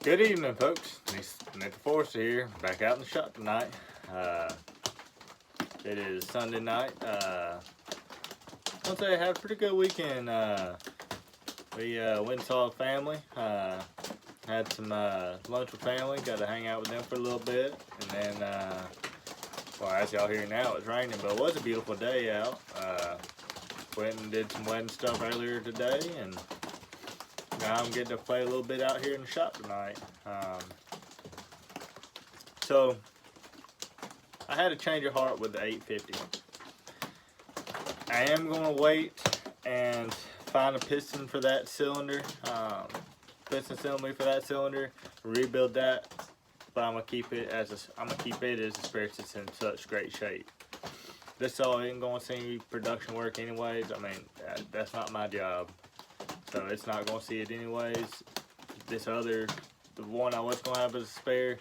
Good evening, folks. Nick Forrester here, back out in the shop tonight. It is Sunday night. I'll say I had a pretty good weekend. We went and saw a family. Had some lunch with family. Got to hang out with them for a little bit, and then, well, as y'all hear now, it's raining, but it was a beautiful day out. Went and did some wedding stuff earlier today, and now I'm getting to play a little bit out here in the shop tonight. So I had a change of heart with the 850. I am going to wait and find a piston for that cylinder, piston assembly for that cylinder, rebuild that. But I'm gonna keep it as a spare. It's in such great shape. This all ain't gonna see production work anyways. I mean, that's not my job, so it's not gonna see it anyways. The one I was gonna have as a spare,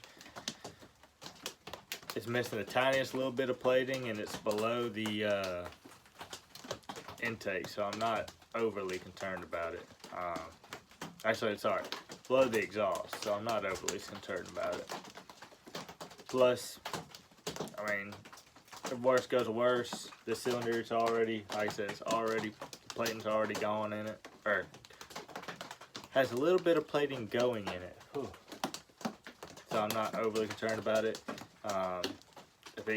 it's missing the tiniest little bit of plating, and it's below the intake, so I'm not overly concerned about it. Actually, sorry, below the exhaust, so I'm not overly concerned about it. Plus, I mean, if worse goes to worse, this cylinder is already, like I said, the plating's already gone in it, or has a little bit of plating going in it. Whew. So I'm not overly concerned about it. If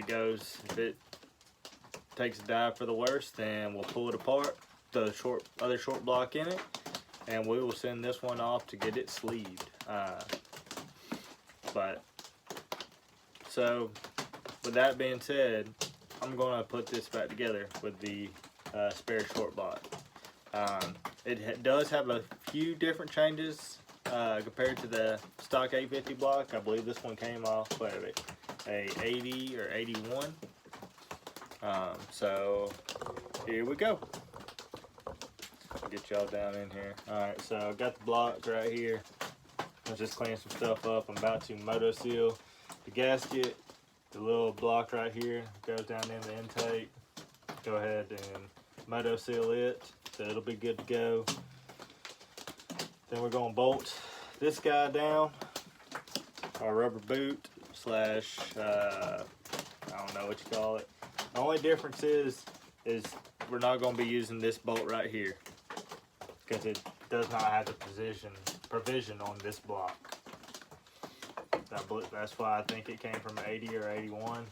it takes a dive for the worst, then we'll pull it apart, the other short block in it, and we will send this one off to get it sleeved. So with that being said, I'm gonna put this back together with the spare short block. It does have a few different changes compared to the stock 850 block. I believe this one came off a 80 or 81. So here we go. Get y'all down in here. Alright, so I got the blocks right here. Let's just clean some stuff up. I'm about to moto seal the gasket. The little block right here goes down in the intake. Go ahead and moto seal it, so it'll be good to go. Then we're going to bolt this guy down, our rubber boot slash, I don't know what you call it. The only difference is we're not going to be using this bolt right here, because it does not have the provision on this block. That's why I think it came from 80 or 81.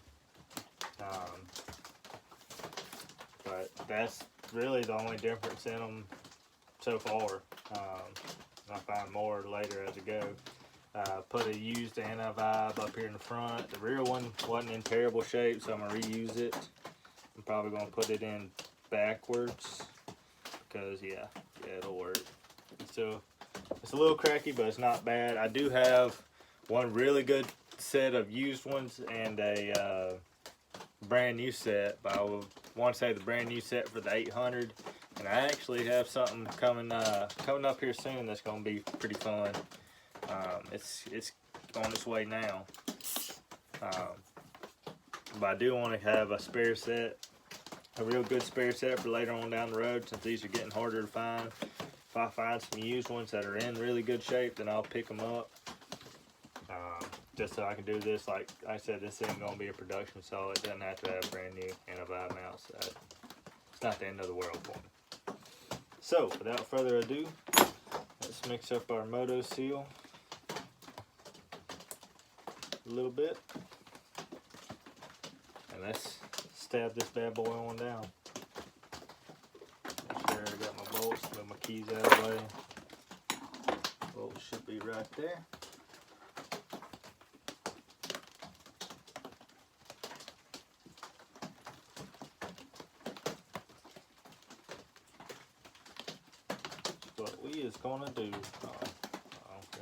But that's really the only difference in them so far. I'll find more later as I go. Put a used anti-vibe up here in the front. The rear one wasn't in terrible shape, so I'm going to reuse it. I'm probably going to put it in backwards, because yeah, it'll work. So it's a little cracky, but it's not bad. I do have one really good set of used ones and a brand new set, but I would want to say the brand new set for the 800. And I actually have something coming up here soon that's going to be pretty fun. It's on its way now. But I do want to have a spare set, a real good spare set for later on down the road, since these are getting harder to find. If I find some used ones that are in really good shape, then I'll pick them up. Just so I can do this. Like I said, this isn't going to be a production, so it doesn't have to have a brand new anti-vibe mount. So it's not the end of the world for me. So without further ado, let's mix up our moto seal a little bit, and let's stab this bad boy on down. Make sure I got my bolts, move my keys out of the way. Bolts should be right there. What we is gonna do, we're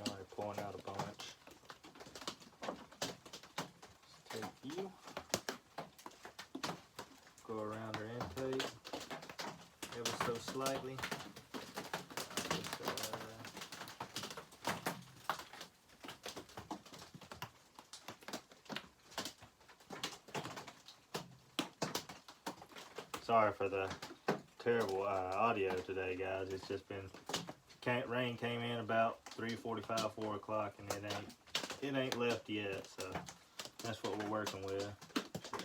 already pulling out a bunch. Let's take you, go around our intake ever so slightly. Sorry for the terrible audio today, guys. It's just been rain came in about 3:45, 4 o'clock, and it ain't left yet. So that's what we're working with.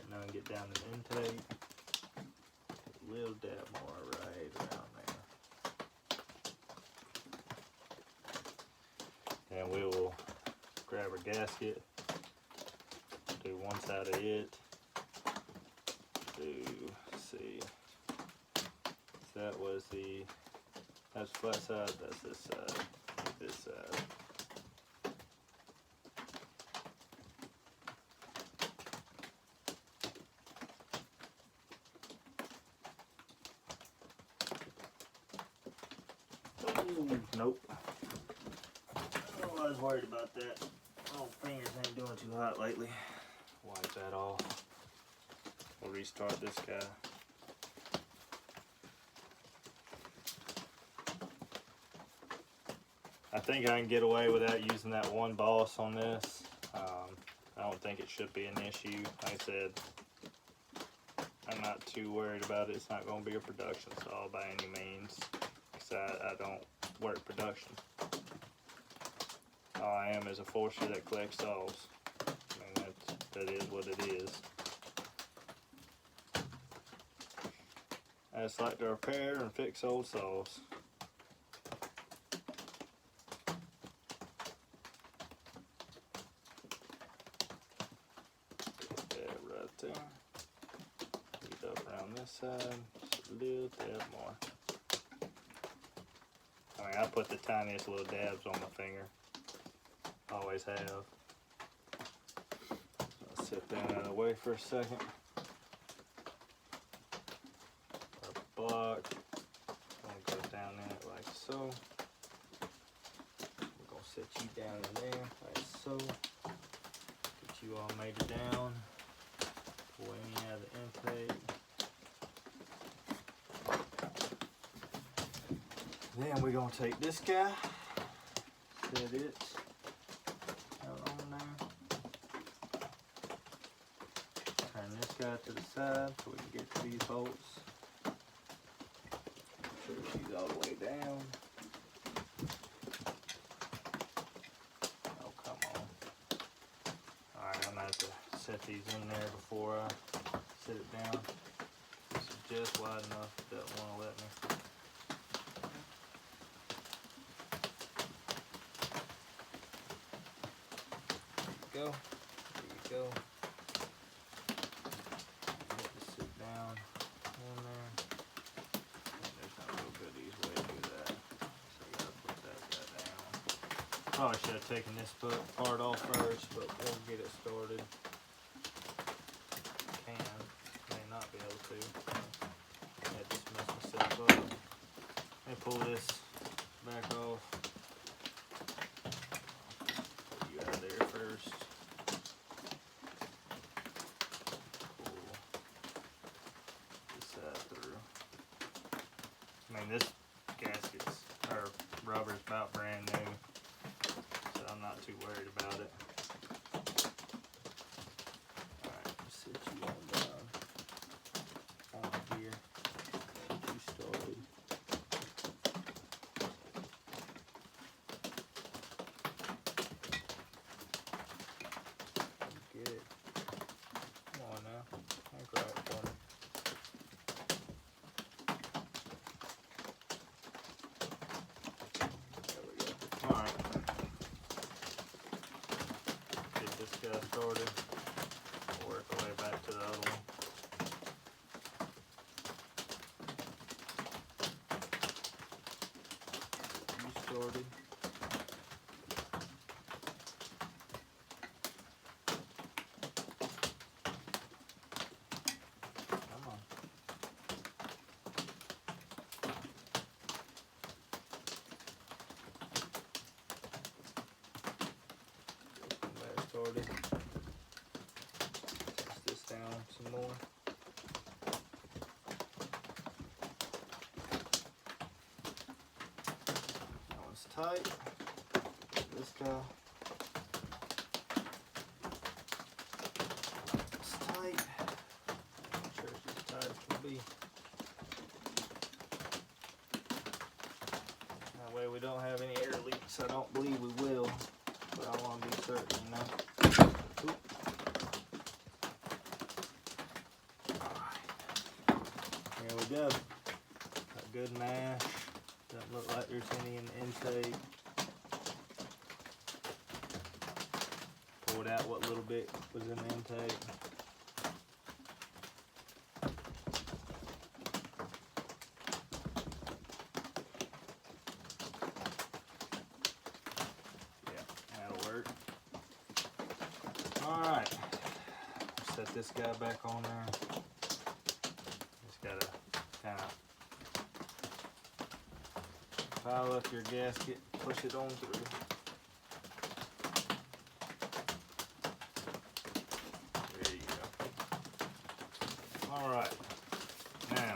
Now get down to the intake. A little dab more right around there. And we will grab our gasket. Do one side of it. See. That's flat side, that's this side, this side. Ooh, nope. Oh, I was worried about that. Oh, fingers ain't doing too hot lately. Wipe that off. We'll restart this guy. I think I can get away without using that one boss on this. I don't think it should be an issue. Like I said, I'm not too worried about it. It's not going to be a production saw by any means, because I don't work production. All I am is a forester that collects saws. I mean, that is what it is. I just like to repair and fix old saws. Heat up around this side, just a little dab more. I mean, I put the tiniest little dabs on my finger. Always have. I'll sit that out of the way for a second. Our block, I'm gonna go down in it like so. We're gonna set you down in there like so. Get you all mated down. Pull any out of the intake. Then we're gonna take this guy, set it out on there. Turn this guy to the side so we can get to these bolts. Put these all the way down. Oh, come on. Alright, I'm gonna have to set these in there before I set it down. This is just wide enough, it doesn't want to let me. There you go. There you go. Let this sit down in there. There's no real good easy way to do that. So I gotta put that guy down. Probably should have taken this part off first, but we'll get it started. May not be able to. I just messed myself up. Let me pull this back off. Pull you out of there first. Pull this side through. I mean, this gasket's, or rubber's about brand new, so I'm not too worried about it. Sit you on down on here. Get you started. Get it. Come on now. Hang right for me. There we go. Alright. Get this guy started. Work our way back to the other one. You started. Come on. Get that started. Down some more. That one's tight. This guy. It's tight. Make sure it's as tight as can be. That way we don't don't have any air leaks. I don't believe we will, but I want to be certain, you know. Oop. Alright. Here we go. Got good mash. Doesn't look like there's any in the intake. Pulled out what little bit was in the intake. Alright, set this guy back on there. Just gotta kind of pile up your gasket, push it on through. There you go. Alright, now,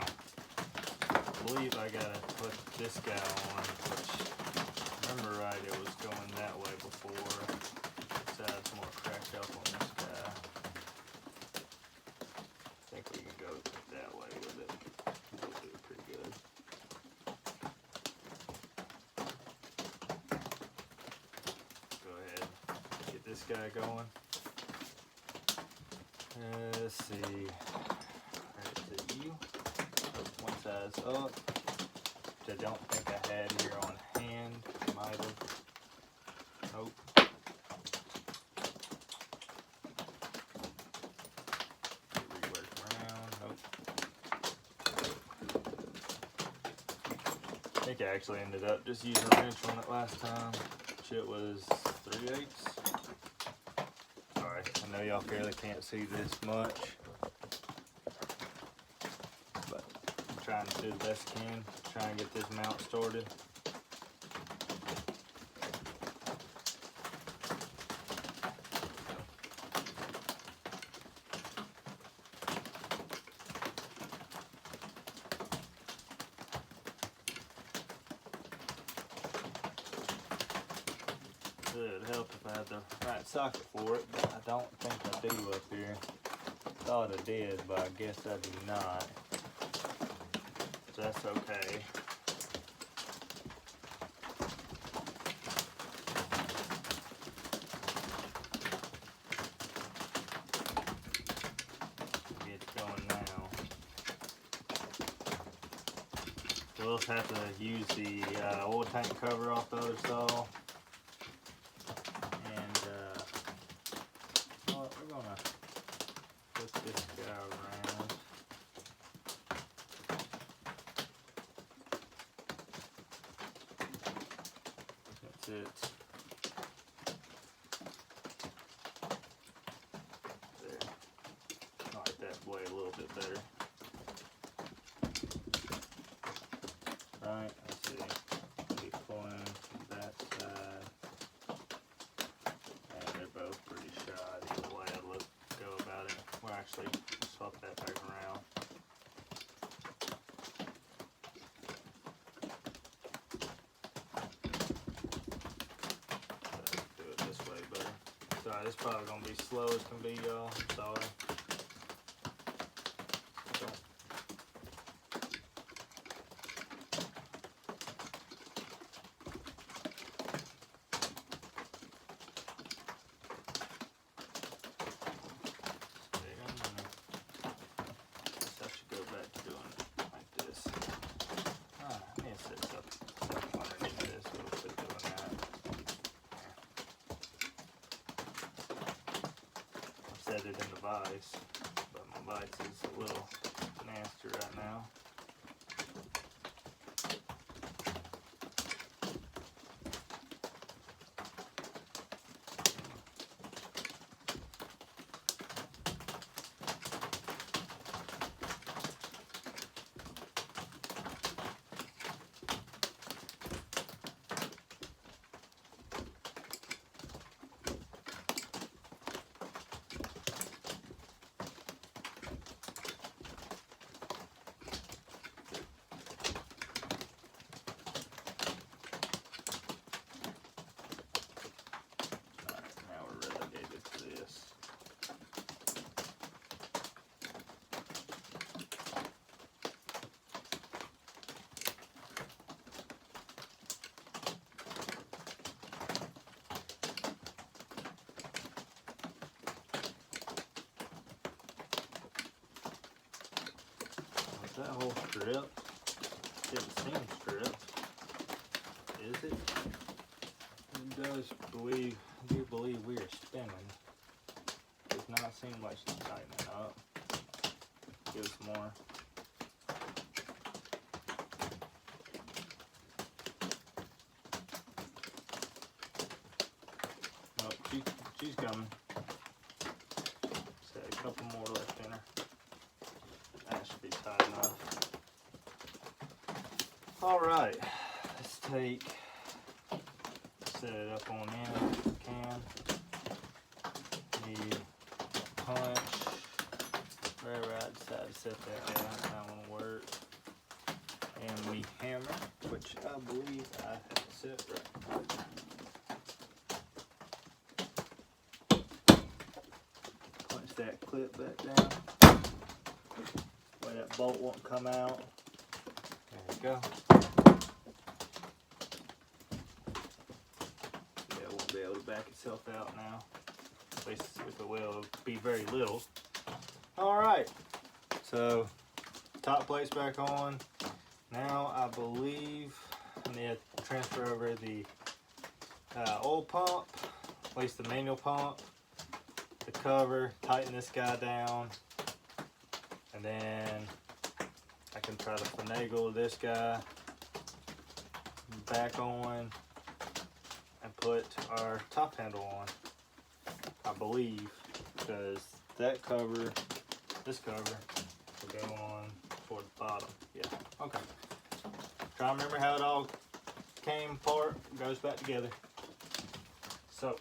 I believe I gotta put this guy on, which, remember right, it was going that way before. Let's add some more crack up on this guy. I think we can go that way with it. We'll do it pretty good. Go ahead, get this guy going. Let's see. Right to you. One size up, which I don't think I had here on hand. Might have. Nope. I think I actually ended up just using a wrench on it last time. Shit was 3/8. Sorry, I know y'all barely can't see this much, but I'm trying to do the best I can, try and get this mount started. It would help if I had the right socket for it, but I don't think I do up here. Thought I did, but I guess I do not. So that's okay. Get it going now. We'll just have to use the oil tank cover off the other stall. This guy around. That's it. There. I like that blade a little bit better. Right, let's see. Be pulling from that side. And they're both pretty shot either way I go about it. We'll actually swap that back around. Do it this way better. Sorry, this is probably going to be slow as can be, y'all. Sorry. Set it in the vise, but my vise is a little nasty right now. whole strip. Didn't seem stripped. Is it? It does believe, I do believe we are spinning. Does not seem like she's tightening up. Give us more. Oh, she's coming. Say a couple more left in her. That should be tight enough. Alright, let's take, set it up on in if we can. Need a punch. Wherever I decide to set that down, that one work. And we hammer, which I believe I have it set right. Punch that clip back down. Way that bolt won't come out. There we go. Yeah, it won't be able to back itself out now. At least if it will, it'll be very little. Alright, so top plate's back on. Now I believe I need to transfer over the oil pump, at least the manual pump, the cover, tighten this guy down, and then I can try to finagle this guy back on and put our top handle on, I believe, because that cover, this cover, will go on toward the bottom. Yeah, okay. Try to remember how it all came apart, goes back together. So,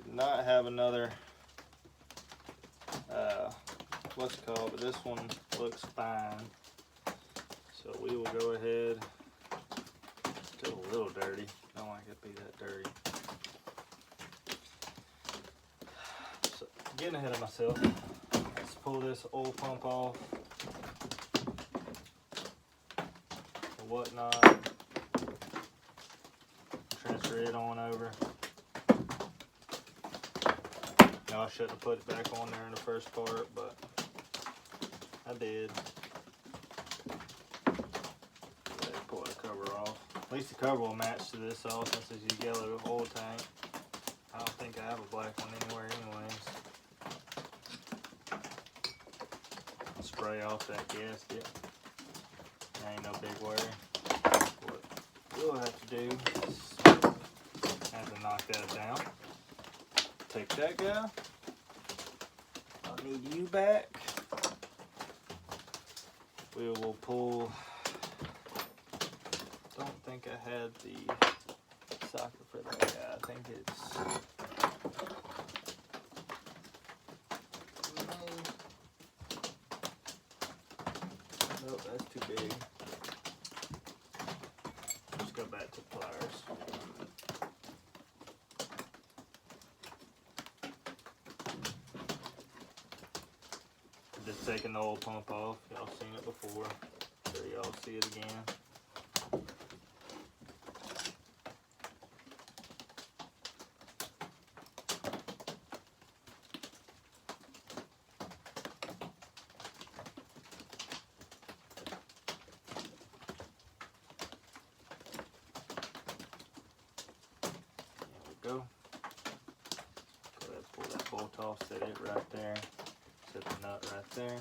did not have another, what's it called, but this one looks fine. So we will go ahead, still a little dirty, don't like it to be that dirty. So, getting ahead of myself, let's pull this oil pump off. Whatnot, transfer it on over. Now I shouldn't have put it back on there in the first part, but I did. Pull the cover off. At least the cover will match to this all since it's a yellow oil tank. I don't think I have a black one anywhere anyways. I'll spray off that gasket. Ain't no big worry. What we'll have to do is have to knock that down. Take that guy. I need you back. We will pull. Don't think I had the socket for that guy. I think it's. Nope, that's too big. Let's go back to pliers. Just taking the oil pump off. Y'all seen it before. So y'all see it again. Go. Go ahead, pull that bolt off, set it right there. Set the nut right there.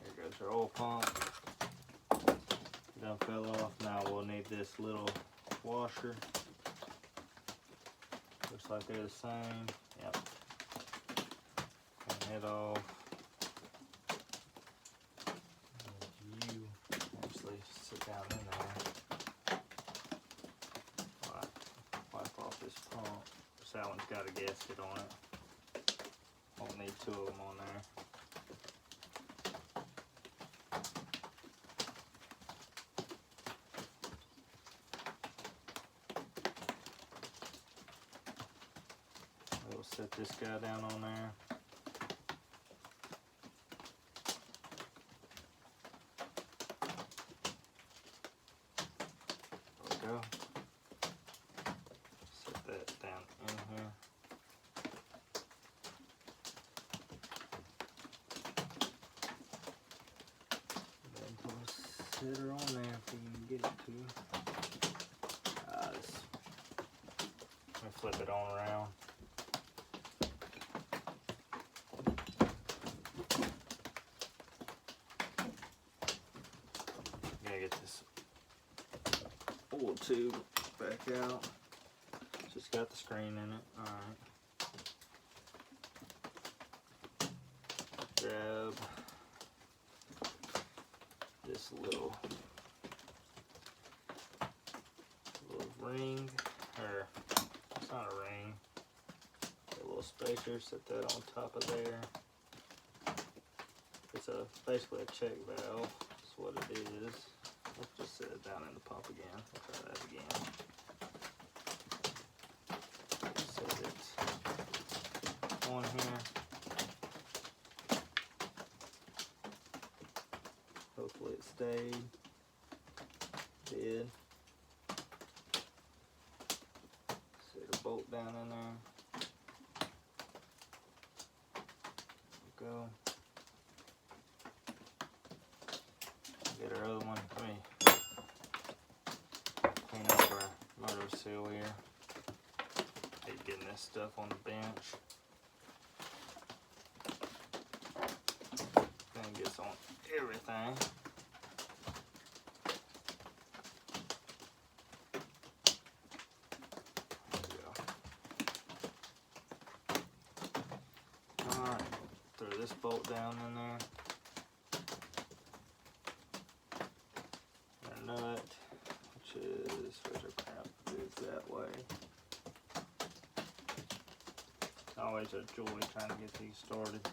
There goes our oil pump. Done fell off. Now we'll need this little washer. Looks like they're the same. Yep. And head off. And you actually sit down in there. Wipe off this pump. That one's got a gasket on it. Won't need two of them on there. We'll set this guy down on there. go. Set that down in here. Then put a sitter on there if you can get it to. Let me flip it on around. Gotta get this oil tube back out. Just got the screen in it. Alright. Grab this little ring, or it's not a ring, a little spacer, set that on top of there. It's basically a check valve, that's what it is. Let's just set it down in the pump again. We'll try that again. Set it on here. Hopefully it stayed. Did. Set a bolt down in there. Go. Get our other one. Let me clean up our motor seal here. Hate getting this stuff on the bench. Then gets on everything. There we go. Alright, throw this bolt down in there. Nut, which is, where's our clamp? It's that way. Always a joy trying to get these started.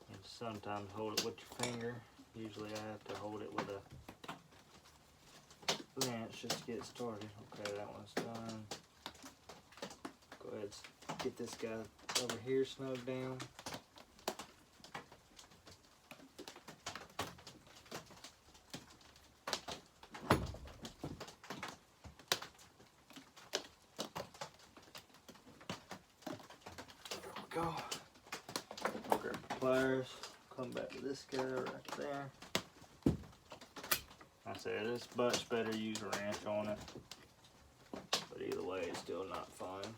And sometimes hold it with your finger. Usually I have to hold it with a wrench just to get started. Okay, that one's done. Go ahead and get this guy over here snug down. There we go. Grab the pliers, come back to this guy right there. I said it's much better to use a wrench on it, but either way it's still not fun.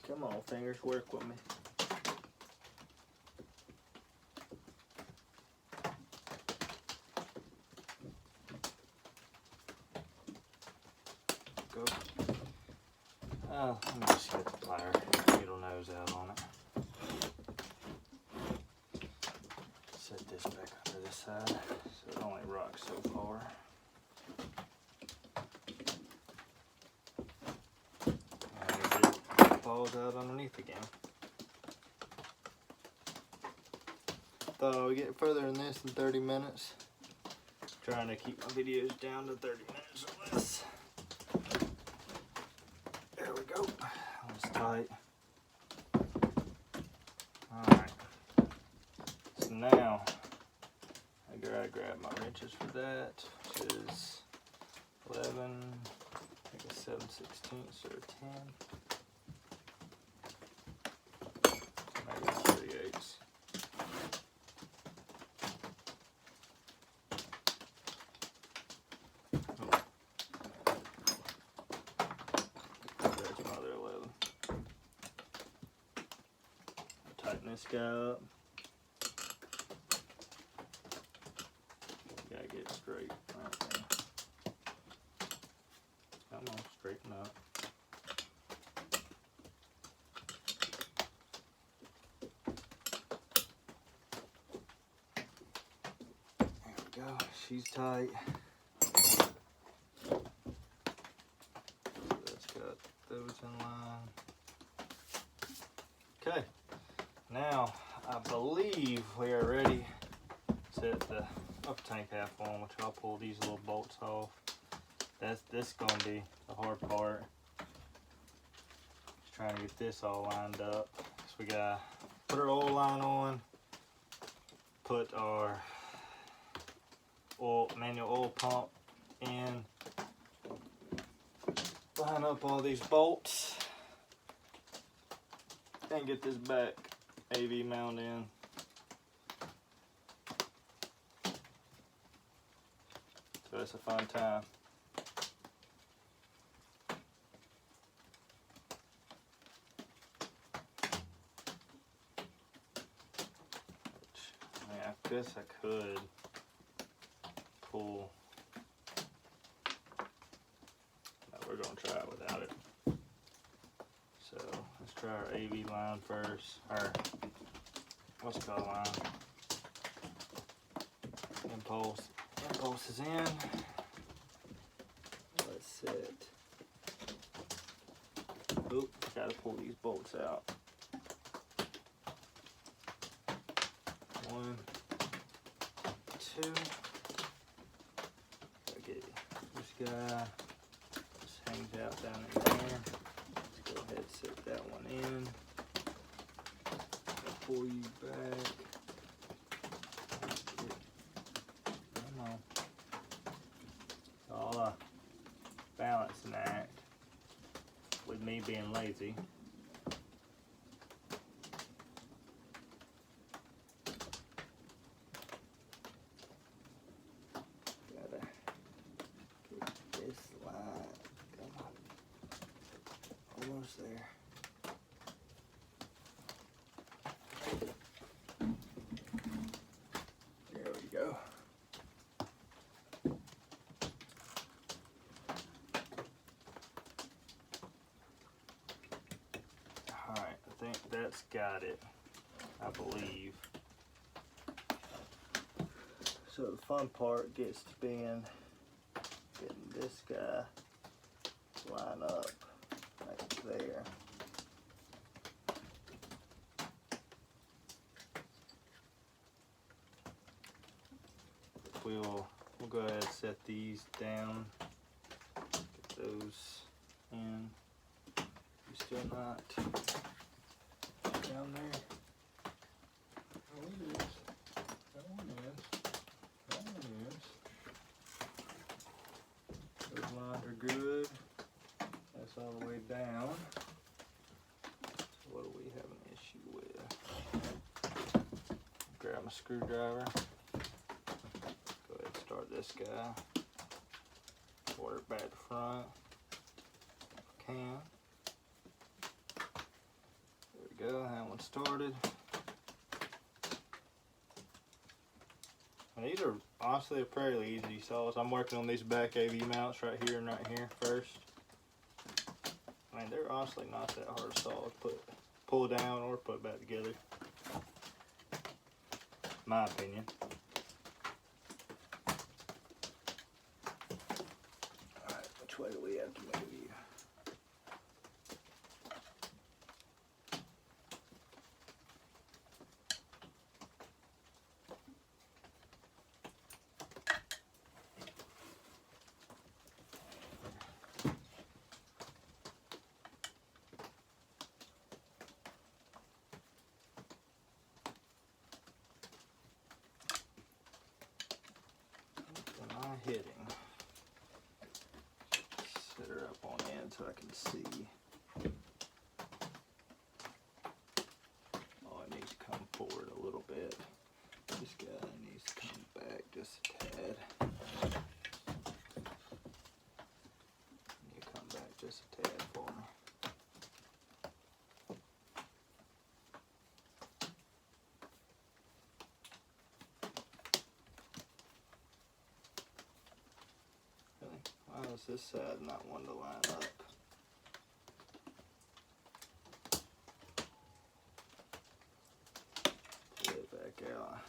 Come on, fingers, work with me. Go. Let me just get the plier, needle nose out on it. Set this back under this side so it only rocks so far. Falls out underneath again. Thought I would get further than this in 30 minutes. Trying to keep my videos down to 30 minutes or less. There we go. That one's tight. Alright. So now I grab my wrenches for that, which is 11, I think it's 7/16 or 10. Maybe 3/8. There's my other 11. Tighten this guy up. Gotta get it straight right there. Come on, straighten up. Go. She's tight. That's got those in line. Okay, now I believe we are ready to set the upper tank half on, which I'll pull these little bolts off. This is gonna be the hard part. Just trying to get this all lined up. So we gotta put our oil line on, put our manual oil pump in, line up all these bolts, and get this back AV mount in. So it's a fun time. I guess I could pull. No, we're gonna try it without it. So let's try our AV line first. Our what's it called line? Impulse. Impulse is in. Let's set. Oop, gotta pull these bolts out. One, two. Okay, this guy just hangs out down in there. Let's go ahead and set that one in. I'll pull you back. Come on. It's all a balancing act with me being lazy. Almost there. There we go. Alright, I think that's got it, I believe. So the fun part gets to being getting this guy to line up right there. We'll go ahead and set these down. Get those in. You still not down there? Oh, it is. That one is. That one is. Those lines are good. That's all the way down. So what do we have an issue with? Grab my screwdriver. Go ahead and start this guy. Work back to front. If I can. There we go. That one started. And these are honestly fairly easy saws. I'm working on these back AV mounts right here and right here first. I mean, they're honestly not that hard to saw to pull down or put back together. My opinion. Alright, which way do we have to move you? Hitting. Set her up on end so I can see. Oh, it needs to come forward a little bit. This guy needs to come back just a tad. You come back just a tad for me. Why is this side not one to line up? Pull it back out.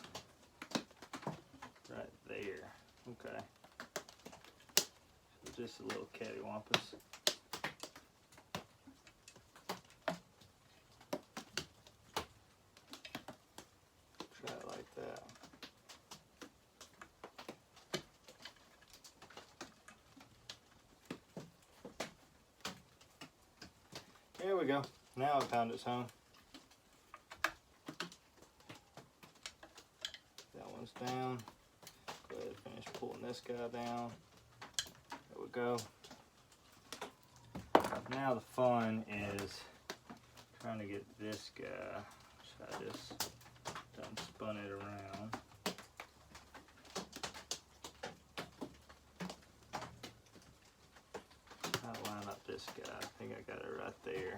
Right there. Okay. So just a little cattywampus. There we go. Now it found its home. That one's down. Go ahead and finish pulling this guy down. There we go. Now the fun is trying to get this guy. So I just done spun it around. I'll line up this guy. I think I got it right there.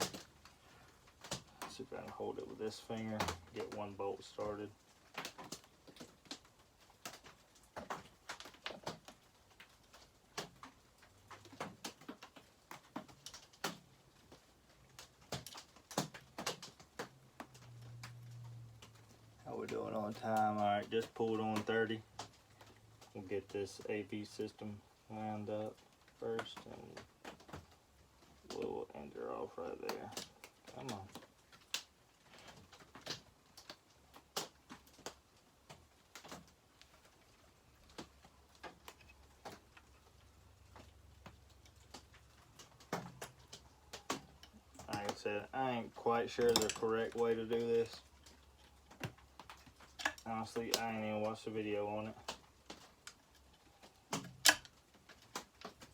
Let's see if I can hold it with this finger. Get one bolt started. How we doing on time? Alright, just pulled on 30. We'll get this AV system wound up first and we'll end her off right there. Come on. Like I said, I ain't quite sure the correct way to do this. Honestly, I ain't even watched the video on it.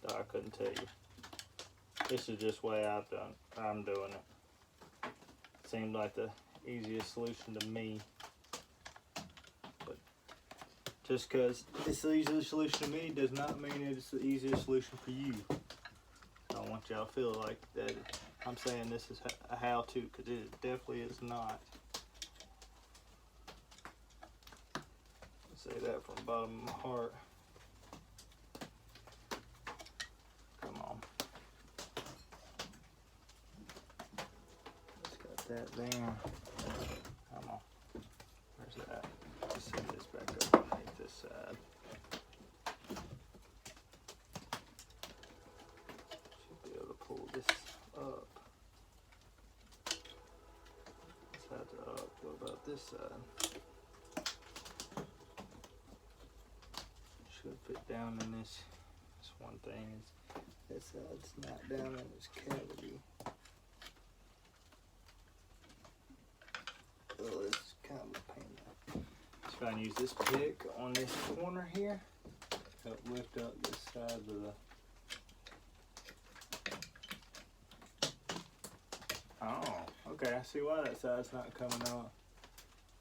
So I couldn't tell you. This is just the way I'm doing it. Seemed like the easiest solution to me. But just because it's the easiest solution to me does not mean it's the easiest solution for you. I don't want y'all to feel like that I'm saying this is a how-to, because it definitely is not. I say that from the bottom of my heart. Come on. Just got that down. Come on. Where's that? Let's set this back up underneath this side. Should be able to pull this up. This side's up. What about this side? Should fit down in this. This one thing is this side's not down in this cavity. Oh, this is kind of a pain. Just try and use this pick on this corner here. Help lift up this side of the. Oh, okay. I see why that side's not coming out.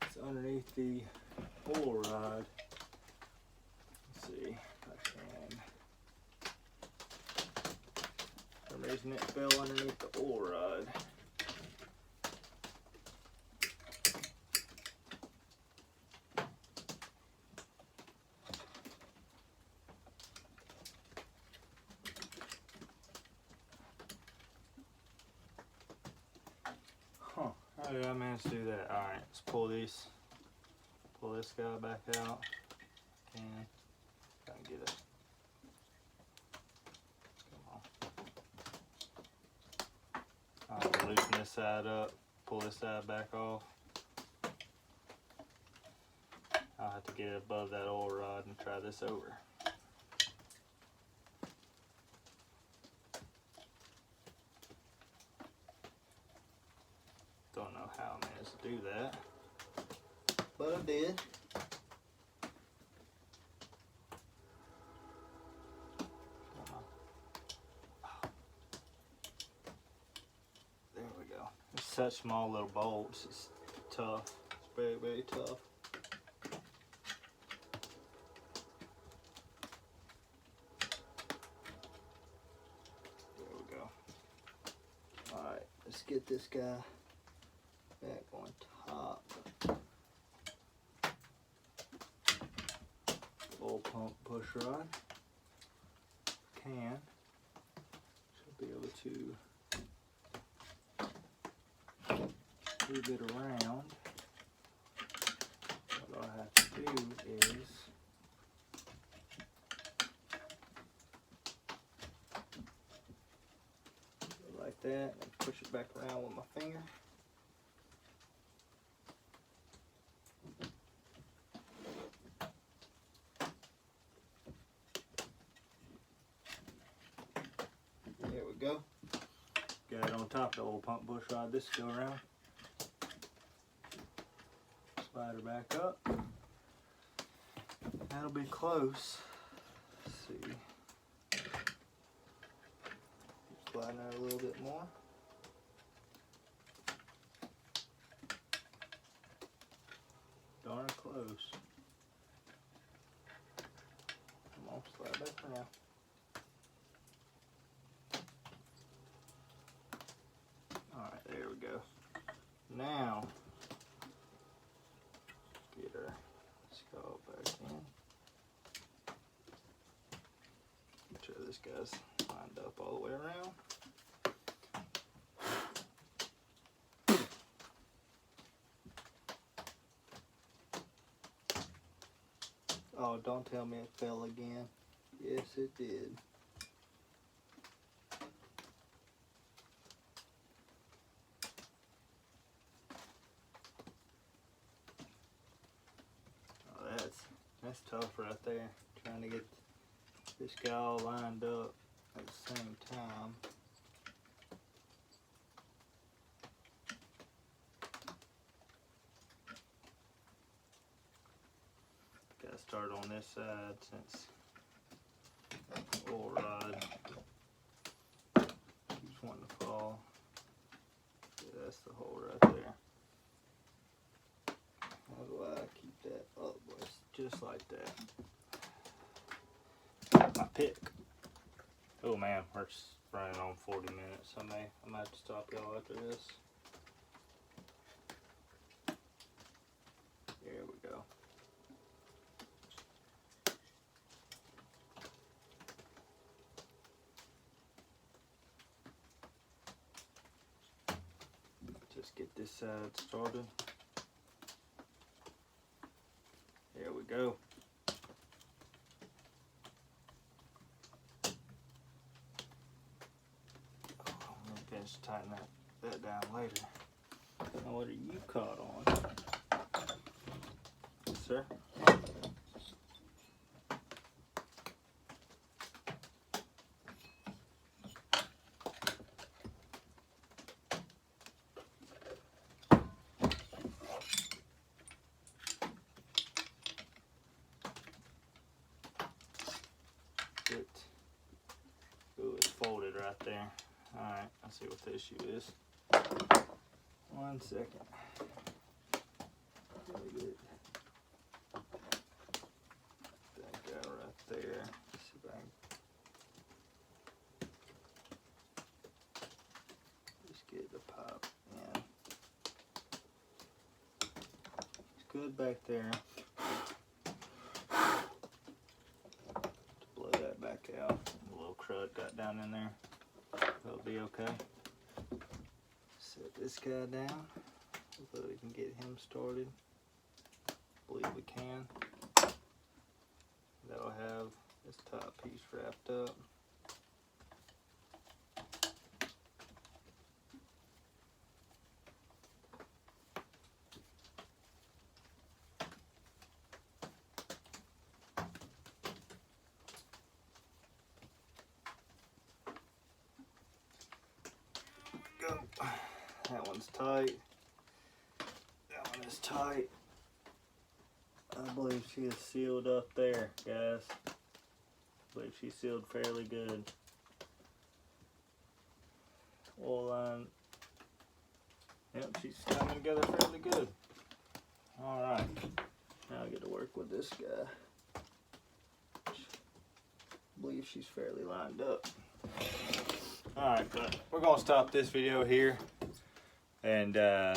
It's underneath the oil rod. Let's see if I can. For some reason it fell underneath the oil rod. Huh, how did I manage to do that? Alright, let's pull this guy back out. And try and get it. Come on. I'll loosen this side up, pull this side back off. I'll have to get it above that oil rod and try this over. Don't know how I managed to do that, but I did. Come on. There we go. It's such small little bolts. It's tough. It's very, very tough. There we go. All right, let's get this guy back on top. Oil pump push rod. Should be able to move it around. What I have to do is go like that and push it back around with my finger. There we go. Got it on top of the old pump bush rod this go around. Slide her back up. That'll be close. Let's see. Slide her a little bit more. Darn close. Come on, slide back for now. Alright, there we go. Now, get her skull back in. Make sure this guy's lined up all the way around. Oh, don't tell me it fell again. Yes, it did. Oh, that's tough right there. Trying to get this guy all lined up at the same time. Gotta start on this side since the oil rod keeps wanting to fall. Yeah, that's the hole right there. How do I keep that up? Just like that. My pick. Oh man, we're just running on 40 minutes. I might have to stop y'all after this. There we go. Just get this side started. There we go. Oh, I'm gonna finish tighten that down later. Now what are you caught on? Yes, sir. Good. Ooh, it's folded right there. Alright, let's see what the issue is. 1 second. Really good. That guy right there. Let's see if I can just get the pop in. It's good back there. Blow that back out. A little crud got down in there. It'll be okay. Set this guy down. Hopefully we can get him started. Believe we can. That'll have this top piece wrapped up. Go. That one's tight. That one is tight. I believe she is sealed up there, guys. I believe she's sealed fairly good. Oil line. Yep, she's coming together fairly good. Alright. Now I get to work with this guy. I believe she's fairly lined up. Alright, but we're going to stop this video here. And, yeah,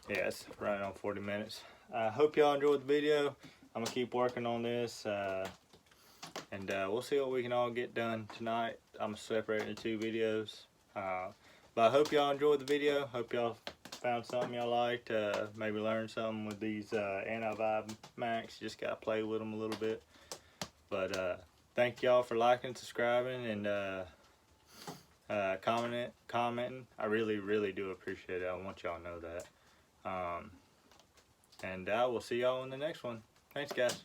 it's running on 40 minutes. I hope y'all enjoyed the video. I'm going to keep working on this. And we'll see what we can all get done tonight. I'm separating the two videos. But I hope y'all enjoyed the video. Hope y'all found something y'all liked. Maybe learned something with these anti-vibe Macs. You just got to play with them a little bit. But thank y'all for liking, subscribing, and commenting. I really do appreciate it. I want y'all to know that. And I will see y'all in the next one. Thanks, guys.